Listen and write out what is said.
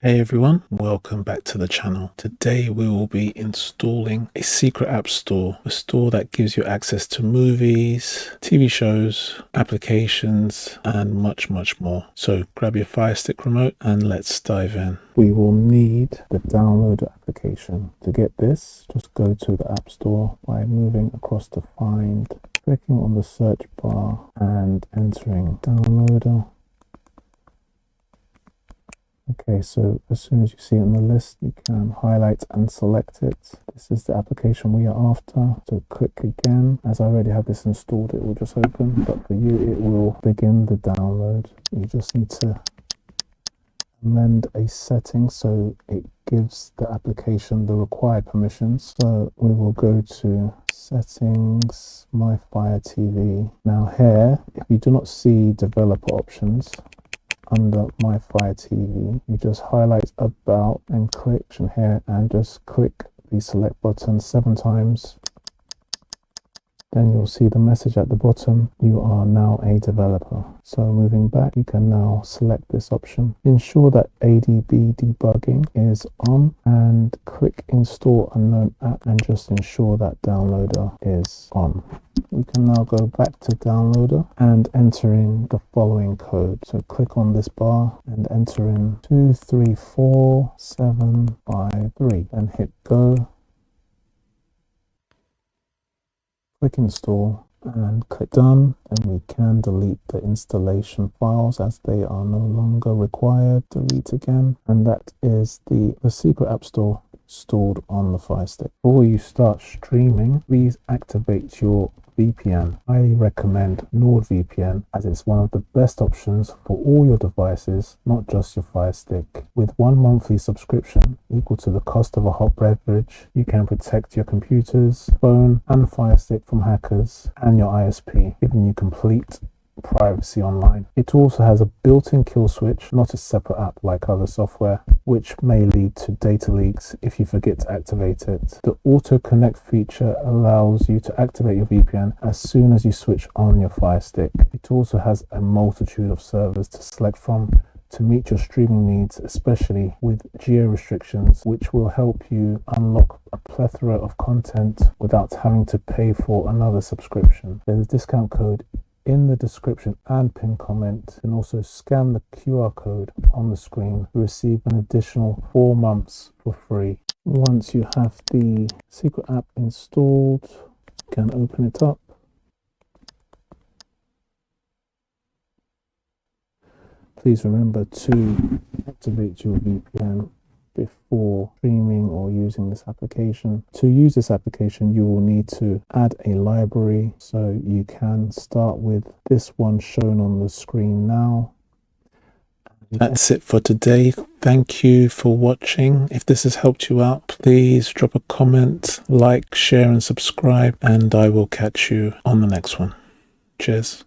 Hey everyone, welcome back to the channel. Today we will be installing a secret app store, a store that gives you access to movies, TV shows, applications, and much more. So grab your Firestick remote and let's dive in. We will need the downloader application. To get this, just go to the App Store by moving across to Find, clicking on the search bar and entering downloader. Okay, so as soon as you see it on the list, you can highlight and select it. This is the application we are after. So click again. As I already have this installed, it will just open, but for you, it will begin the download. You just need to amend a setting so it gives the application the required permissions. So we will go to Settings, My Fire TV. Now here, if you do not see developer options, under My Fire TV, you just highlight About and click here and just click the select button 7 times. Then you'll see the message at the bottom, you are now a developer. So moving back, you can now select this option. Ensure that ADB debugging is on and click install unknown app and just ensure that downloader is on. We can now go back to downloader and enter in the following code. So click on this bar and enter in 234753 and hit go. Click install and click done, and we can delete the installation files as they are no longer required. Delete again, and that is the secret app store stored on the Firestick. Before you start streaming, please activate your VPN. I recommend NordVPN as it's one of the best options for all your devices, not just your Firestick. With 1 monthly subscription equal to the cost of a hot beverage, you can protect your computers, phone and Firestick from hackers and your ISP, giving you complete privacy online. It also has a built-in kill switch, not a separate app like other software, which may lead to data leaks if you forget to activate it. The auto connect feature allows you to activate your VPN as soon as you switch on your Firestick. It also has a multitude of servers to select from to meet your streaming needs, especially with geo restrictions, which will help you unlock a plethora of content without having to pay for another subscription. There's a discount code in the description and pin comment. You can also scan the QR code on the screen to receive an additional 4 months for free. Once you have the secret app installed, you can open it up. Please remember to activate your VPN before streaming or using this application. To use this application, you will need to add a library. So you can start with this one shown on the screen now. That's it for today. Thank you for watching. If this has helped you out, please drop a comment, like, share and subscribe, and I will catch you on the next one. Cheers.